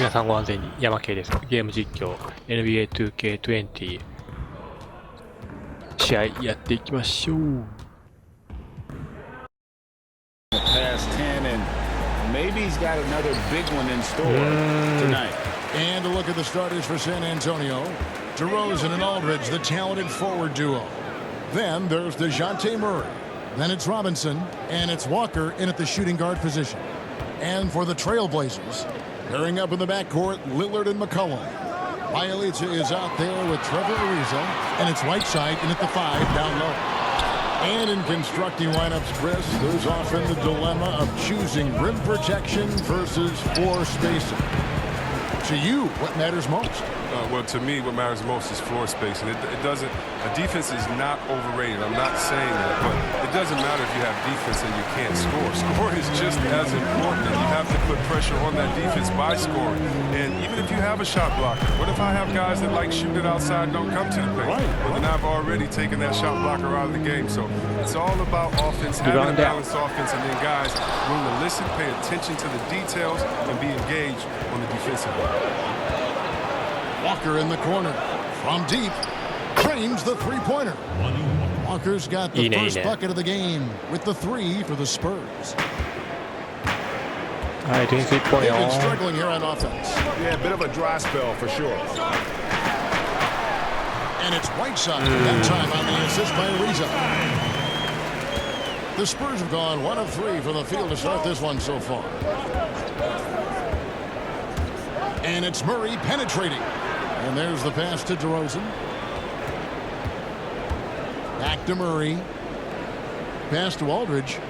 皆さんご安全に、やまけいです。ゲーム実況 NBA2K20 試合やっていきましょう。Past 10 and maybe he's got another big one in store tonight. And a look at the starters for San Antonio. DeRozan and Aldridge, the talented forward duo. Then there's DeJounte Murray. Then it's Robinson, and it's Walker in at the shooting guard position. And for the Trailblazers, pairing up in the backcourt, Lillard and McCollum. Bialica is out there with Trevor Ariza, and it's Whiteside in at the 5 down low. And in constructing lineups, Chris, there's often the dilemma of choosing rim protection versus floor spacing. To you, what matters most? Well, to me, what matters most is floor spacing. It doesn't. A defense is not overrated. I'm not saying that, but it doesn't matter if you have defense and you can't score. Scoring is just as important, and you have to put pressure on that defense by scoring. And even if you have a shot blocker, what if I have guys that like shoot it outside and don't come to the paint? Well, then I've already taken that shot blocker out of the game. So it's all about offense, having a balanced offense, and then guys willing to listen, pay attention to the details, and be engaged on the defensive end. Walker in the corner from deep frames the three-pointer. Walker's got the first bucket of the game with the 3 for the Spurs. They've been struggling here on offense. Yeah, a bit of a dry spell for sure. And it's Whiteside that time on the assist by Ariza. The Spurs have gone 1 of 3 from the field to start this one so far. And it's Murray penetrating. And there's the pass to DeRozan. Back to Murray. Pass to Aldridge.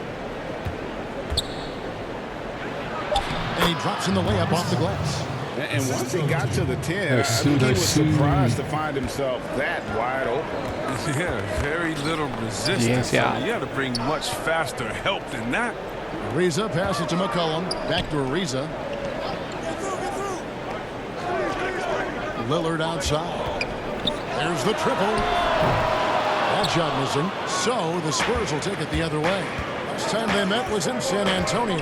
And he drops in the layup off the glass. And once he got to the 10, I think he was surprised to find himself that wide open. Yeah, very little resistance. Yeah. You got to bring much faster help than that. Ariza passes to McCollum. Back to Ariza. Lillard outside. There's the triple. That shot missing. So the Spurs will take it the other way. Last time they met was in San Antonio.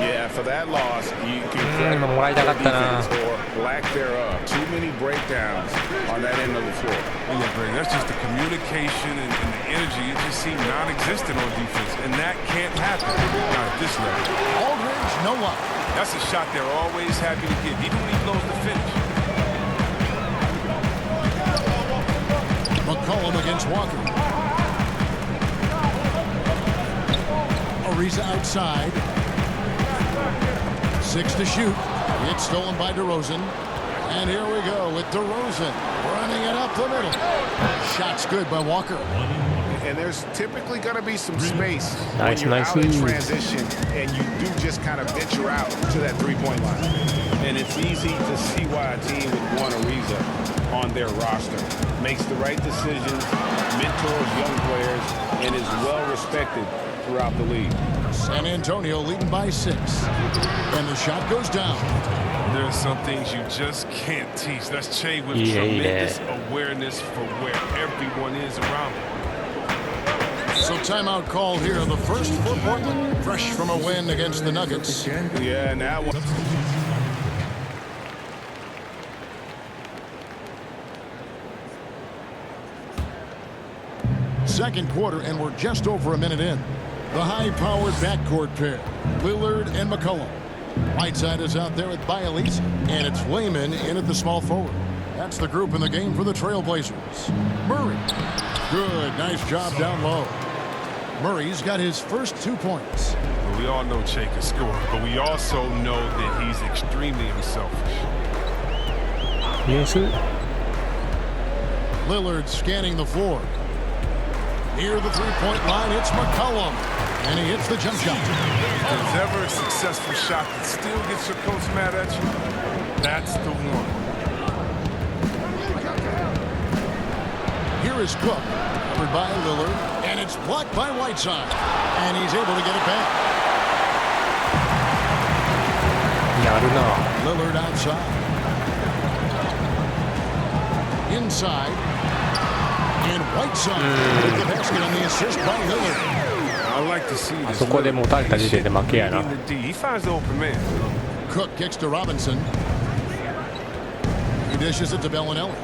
Yeah, for that loss, you can credit their defense or lack thereof. Too many breakdowns on that end of the floor. Yeah, Greg, that's just the communication and the energy. It just seemed non-existent on defense, and that can't happen not at this level. Aldridge, no luck. That's a shot they're always happy to give, even when he blows the finish. McCollum against Walker. Ariza outside. 6 to shoot. It's stolen by DeRozan. And here we go with DeRozan running it up the middle. Shot's good by Walker. And there's typically going to be some space when you're out in transition and you do just kind of venture out to that three-point line. And it's easy to see why a team would want Ariza on their roster. Makes the right decisions, mentors young players, and is well respected throughout the league. San Antonio leading by 6. And the shot goes down. There's some things you just can't teach. That's Che with tremendous awareness for where everyone is around him. So timeout call here. The first for Portland. Fresh from a win against the Nuggets. Yeah, now one. Second quarter, and we're just over a minute in. The high-powered backcourt pair, Lillard and McCollum. Whiteside is out there with Bialica, and it's Wayman in at the small forward. That's the group in the game for the Trailblazers. Murray. Good, nice job down low. Murray's got his first 2 points. Well, we all know Che can score, but we also know that he's extremely unselfish. Yes, sir. Lillard scanning the floor. Near the three-point line, it's McCollum. And he hits the jump shot. If there's ever a successful shot that still gets your coach mad at you, that's the one. Here is Cook, covered by Lillard, and it's blocked by Whiteside. And he's able to get it back. Lillard outside. Inside. And Whiteside with the basket on the assist by Lillard. I like to see this. あそこで持たれた時点で負けやな。He finds the open man. Cook kicks to Robinson. dishes it to Bellinelli.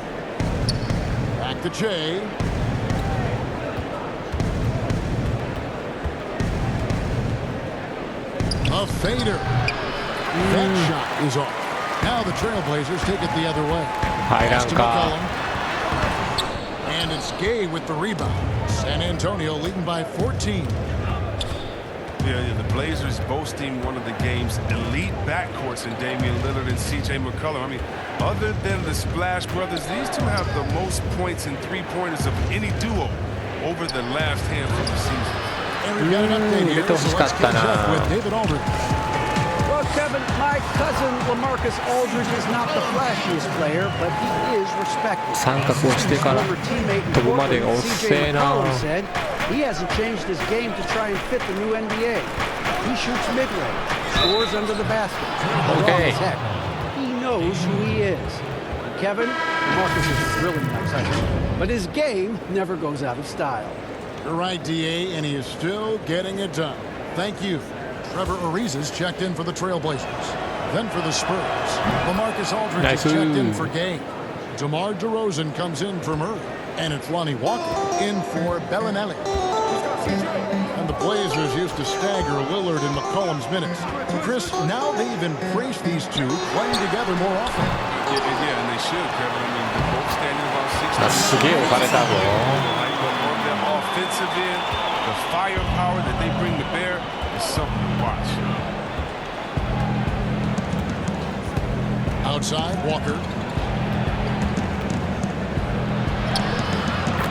Back to Jay. A fader. That shot is off. Now the Trailblazers take it the other way. Pass to McCollum. And it's Gay with the rebound. San Antonio leading by 14. Yeah, the Blazers boasting one of the game's elite backcourts in Damian Lillard and C.J. McCollum. I mean, other than the Splash Brothers, these two have the most points in three-pointers of any duo over the last handful of seasons. And we've got an update here, so let's catch up with David Aldridge. Well, Kevin, my cousin LaMarcus Aldridge is not the flashiest player, but he is respected. 三角をしてから飛ぶまでが遅えな。 said he hasn't changed his game to try and fit the new NBA. He shoots mid-range, scores under the basket. Okay. Heck, he knows who he is. Kevin, LaMarcus is really nice, I think, but his game never goes out of style. You're right, D.A., and he is still getting it done. Thank you. Trevor Ariza's checked in for the Trailblazers. Then for the Spurs, LaMarcus Aldridge is checked in for Gay. DeMar DeRozan comes in for Murray. And it's Lonnie Walker in for Bellinelli. And the Blazers used to stagger Lillard and McCollum's minutes. And Chris, now they've embraced these two playing together more often. Yeah, and they should, Kevin. I mean, they're both standing about 6 すげえ置かれたぞ。 on their offensive end, the firepower that they bring to bear is something to watch. Outside, Walker.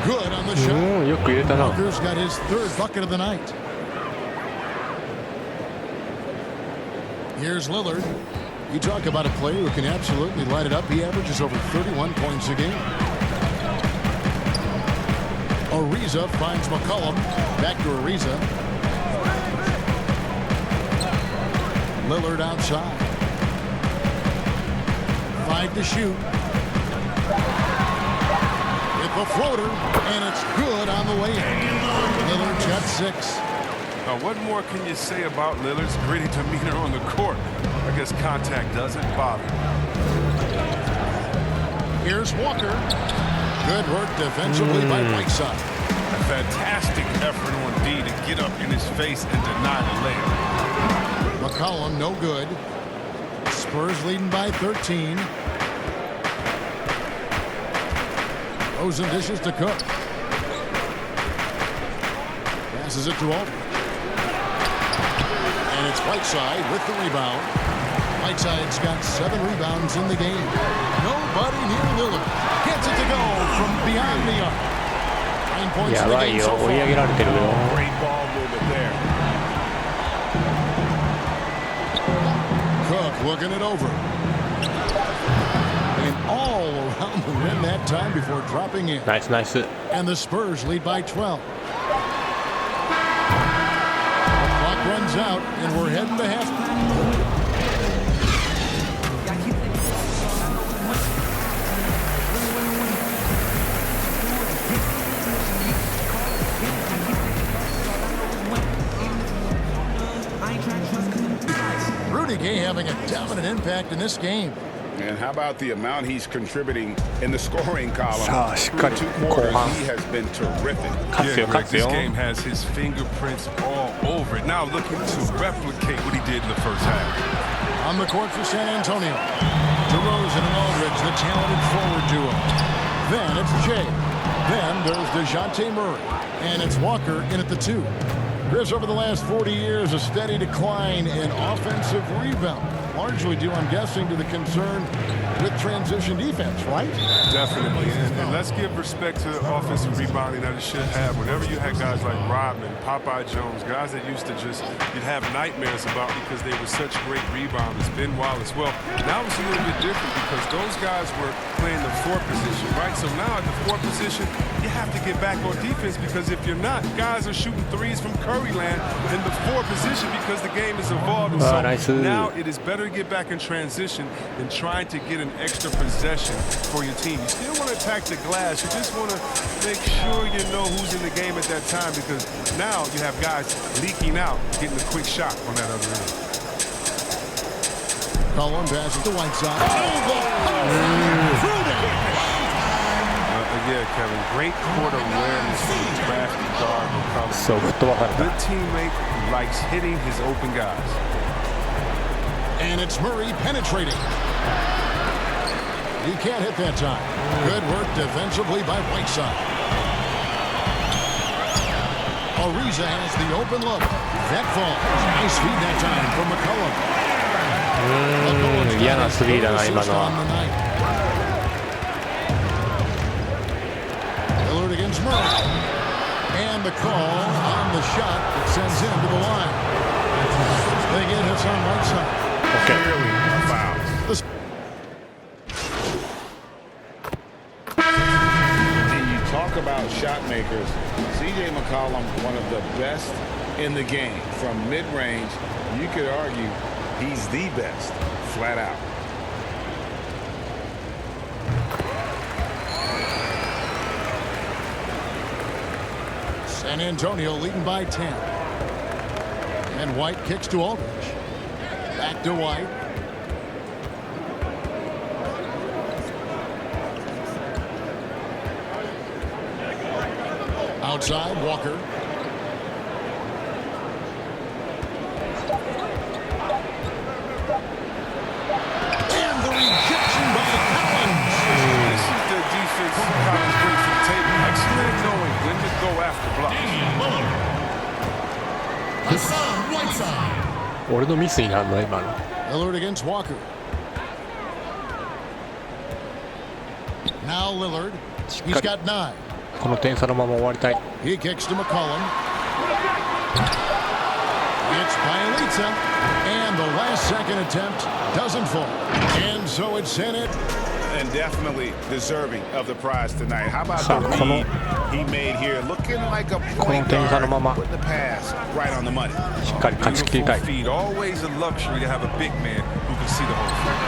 Good on the shot. よく入れたな。 Walker's got his third bucket of the night. Here's Lillard. You talk about a player who can absolutely light it up. He averages over 31 points a game. Ariza finds McCollum. Back to Ariza. Lillard outside. 5 to shoot. With the floater, and it's good on the way in. Lillard's got 6. Now, what more can you say about Lillard's gritty demeanor on the court? I guess contact doesn't bother. Here's Walker. Good work defensively by Whiteside. A fantastic effort on D to get up in his face and deny the layup. McCollum, no good. Spurs leading by 13. Rosen dishes to Cook. Passes it to Aldridge. And it's Whiteside with the rebound. Whiteside's got 7 rebounds in the game. Nobody near Lillard. Gets it to go from beyond the arc. 9 points in the game so far. Great ball movement there. Cook looking it over. And all around the rim that time before dropping in. Nice, nice. And the Spurs lead by 12. The clock runs out, and we're heading to half. Rudy Gay having a dominant impact in this game. And how about the amount he's contributing in the scoring column? さあ、しっかり Through 2 後 quarters, 半 he has been terrific. 勝つよ、 Greg, 勝つ this よ。 game has his fingerprints all over it. Now looking to replicate what he did in the first half. On the court for San Antonio, DeRozan and Aldridge, the talented forward duo. Then it's Jay. Then there's DeJounte Murray. And it's Walker in at the 2. Chris, over the last 40 years, a steady decline in offensive rebound. Largely due, I'm guessing, to the concern with transition defense, right? Definitely. And let's give respect to the offensive rebounding that it should have. Whenever you had guys like Rodman, Popeye Jones, guys that used to just, you'd have nightmares about because they were such great rebounders. Ben Wallace. Well, now it's a little bit different because those guys were playing the 4 position, right? So now at the 4 position, you have to get back on defense because if you're not, guys are shooting threes from Curry land in the 4 position because the game is evolved. And so nice. now it is better to get back in transition than trying to get an extra possession for your team. You still want to attack the glass. You just want to make sure you know who's in the game at that time because now you have guys leaking out, getting a quick shot on that other end. Colin passes to Whiteside. Oh, Yeah, Kevin, great court awareness from the crafty guard. So, good teammate likes hitting his open guys. And it's Murray penetrating. He can't hit that time. Good work defensively by Whiteside. Ariza has the open look. That falls. Nice feed that time from McCollum. 嫌なスリーだな、今のは。Lillard against Murray. And the call on the shot that sends him to the line. They get hits on Whiteside. Clearly a foul. And you talk about shot makers. C.J. McCollum, one of the best in the game. From mid-range, you could argue he's the best, flat out. San Antonio leading by 10. And White kicks to Aldridge. Back to White. Outside, Walker. And the rejection by Collins. This is the defense Collins brings to the table. Excellent knowing when to go after blocks. 俺のミスになるの今の。Lillard against Walker. Now Lillard. He's got 9. この点差のまま終わりたい。He kicks to McCollum. It's Bielitsa. And the last second attempt doesn't fall. And so it's in it. And definitely deserving of the prize tonight. How about the read he made here? Looking like a point guard with the pass right on the money. しっかり勝ち切りたい。 Feed. Always a luxury to have a big man who can see the whole field.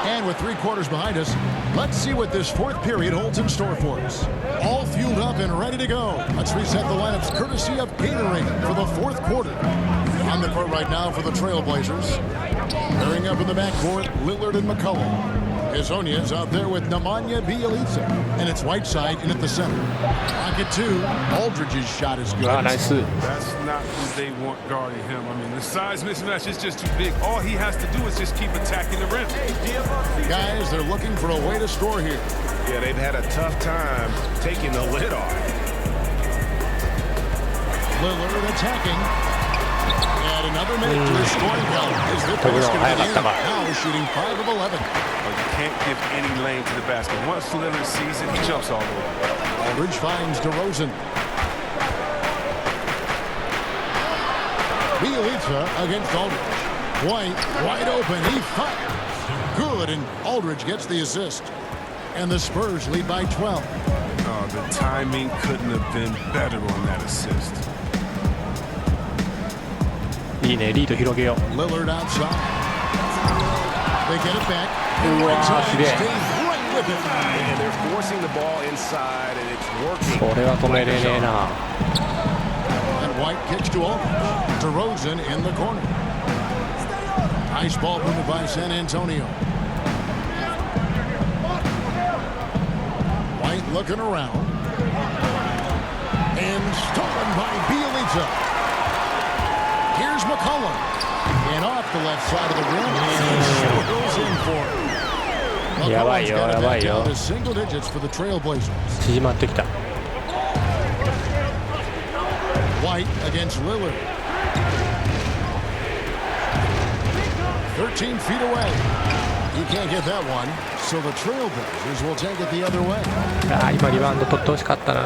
And with 3 quarters behind us, let's see what this 4th period holds in store for us. All fueled up and ready to go. Let's reset the lineups courtesy of Gatorade for the 4th quarter. On the court right now for the Trailblazers. Pairing up in the backcourt, Lillard and McCollum. Hezonia's out there with Nemanja Bjelica. And it's Whiteside in at the center. Pocket 2, Aldridge's shot is good. That's not who they want guarding him. I mean, the size mismatch is just too big. All he has to do is just keep attacking the rim. Guys, they're looking for a way to score here. Yeah, they've had a tough time taking the lid off. Lillard attacking. And another minute to the scoring count. Is the basket now shooting 5 of 11. But you can't give any lane to the basket. Once Lillard sees it, he jumps all over. Aldridge finds DeRozan. Bjelica against Aldridge. White, wide open. He fires. Good, and Aldridge gets the assist. And the Spurs lead by 12. Oh, the timing couldn't have been better on that assist. いいね、リード広げよう。 Lillard outside. They get it back. うわー、すげえ。 And they're forcing the ball inside, and it's working. これは止めれねえな。 And White kicks to Aldridge. DeRozan in the corner. Nice ball movement by San Antonio. White looking around. And stolen by Bjelica. Here's McCollum. And off the left side of the rim. And he goes in for it. McCollum's got it back down to single digits for the Trailblazers. 縮まってきた。 White against Lillard. 13 feet away. He can't get that one. So the Trailblazers will take it the other way. ああ、今リバウンド取ってほしかったな。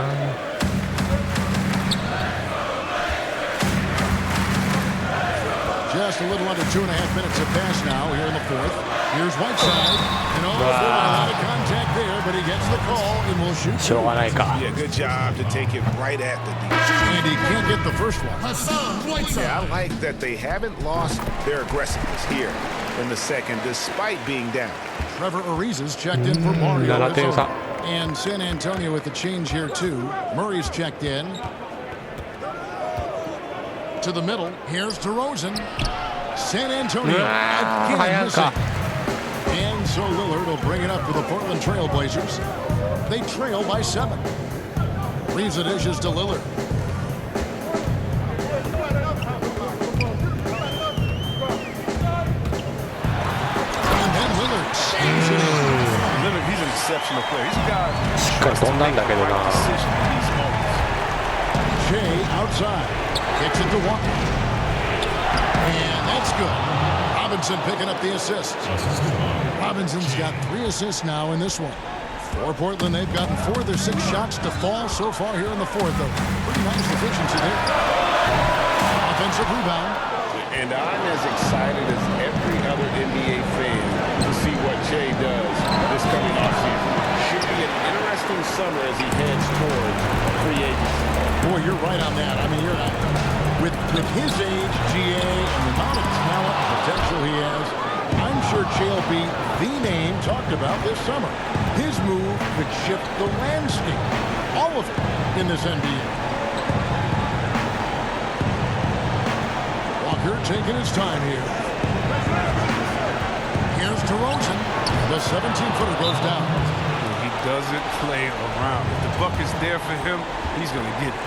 Just a little under 2.5 minutes have passed now here in the 4th. Here's Whiteside. And a lot of contact there, but he gets the call and will shoot. しょうがないか。 Yeah, good job to take it right at the defense. And he can't get the first one. Yeah, I like that they haven't lost their aggressiveness here in the second, despite being down. Trevor Ariza's checked in for Mario. 7点差。 And San Antonio with the change here too. Murray's checked in. To the middle. Here's DeRozan. San Antonio again missing. And so Lillard will bring it up for the Portland Trail Blazers. They trail by 7. Leaves the dishes to Lillard. And then Lillard slams it in. Lillard, he's an exceptional player. He's a guy しっかり飛んだんだけどな。 decision in these moments. Shea outside. Kicks it to Walker. And that's good. Robinson picking up the assist. Robinson's got 3 assists now in this one. For Portland, they've gotten 4 of their 6 shots to fall so far here in the fourth. A pretty nice efficiency there. Offensive rebound. And I'm as excited as every other NBA fan to see what Jay does this coming offseason. Should be an interesting summer as he heads towards free agency. Boy, you're right on that. I mean, with his age, GA, and the amount of talent and potential he has, I'm sure Jay will be the name talked about this summer. His move could shift the landscape, all of it, in this NBA. Walker taking his time here. Here's DeRozan. The 17-footer goes down. He doesn't play around. If the bucket's there for him, he's going to get it.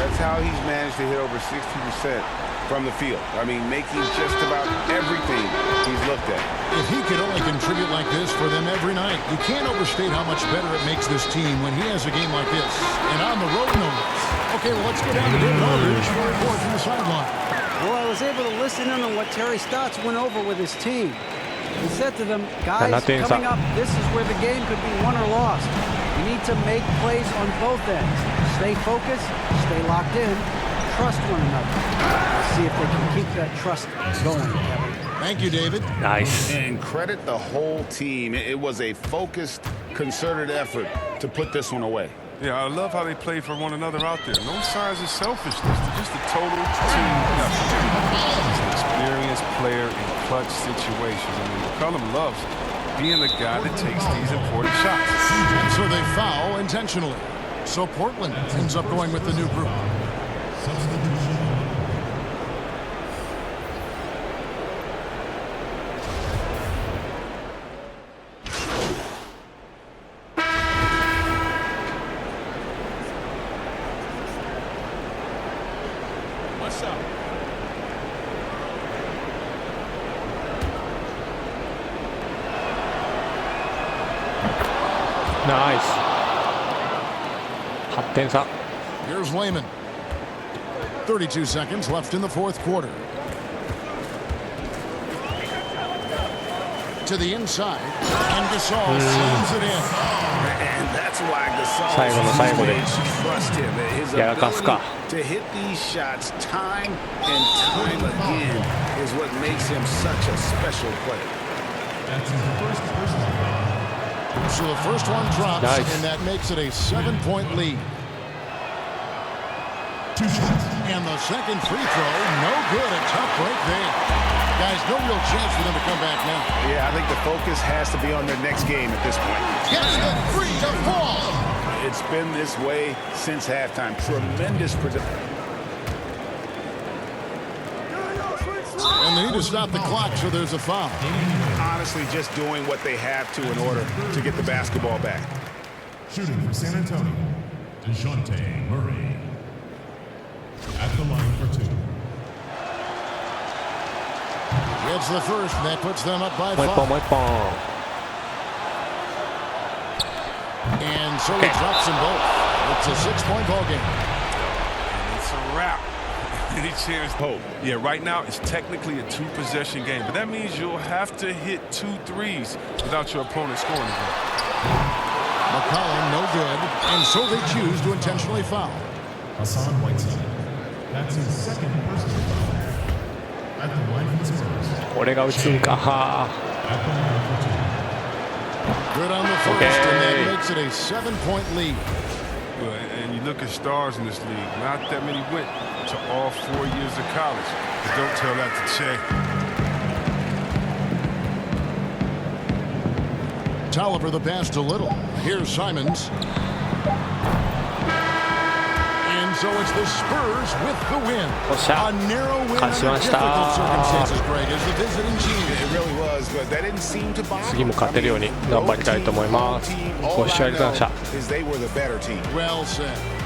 That's how he's managed to hit over 60% from the field. I mean, making just about everything he's looked at. If he could only contribute like this for them every night, you can't overstate how much better it makes this team when he has a game like this. And on the road, no less. Okay, well, let's go down to David Aldridge for a report from the sideline. Well, I was able to listen in on what Terry Stotts went over with his team. He said to them, guys, coming up, this is where the game could be won or lost. You need to make plays on both ends. Stay focused, stay locked in, trust one another. Let's see if they can keep that trust going, Kevin. Thank you, David. Nice. And credit the whole team. It was a focused, concerted effort to put this one away. Yeah, I love how they play for one another out there. No signs of selfishness. They're just a total team effort. He's an experienced player in clutch situations. I mean, McCollum loves being the guy that takes these important shots. And so they foul intentionally. So Portland ends up going with the new group. What's up? Nice. 8点差。 Here's Layman. 32 seconds left in the fourth quarter. To the inside, and Gasol slams it in. And that's why Gasol 最後の最後で trust him. His やらかすか。 ability to hit these shots time and time again is what makes him such a special player. So the first one drops, Nice. and that makes it a 7-point lead. And the second free throw, no good. A tough break there. Guys, no real chance for them to come back now. Yeah, I think the focus has to be on their next game at this point. Gets the free to fall. It's been this way since halftime. Tremendous production. And they need to stop the clock, so there's a foul. Honestly, just doing what they have to in order to get the basketball back. Shooting from San Antonio, DeJounte Murray. At the line for 2. Gets the first, and that puts them up by もう一本 5. もう一本。 And so he drops them both. It's a 6-point ball game. It's a wrap. Any chance? Hope. Yeah, right now it's technically a 2-possession game, but that means you'll have to hit 2 threes without your opponent scoring again. McCollum, no good. And so they choose to intentionally foul. Hassan Whiteside. That's his second personal foul. At the line for the Spurs. これが打つんか。は At the line for 2. Good on the first, Okay. and that makes it a 7-point lead. And you look at stars in this league, not that many went to all 4 years of college. But don't tell that to Che. Tolliver the pass to Little. Here's Simons. And so it's the Spurs with the win. おっしゃ A narrow win 勝ち under ました difficult circumstances, Greg, as the visiting team. It really was, but that didn't seem to bother 次も勝てるように頑張りたいと思います。ご視聴ありがとうございました。 is they were the better team. Well said.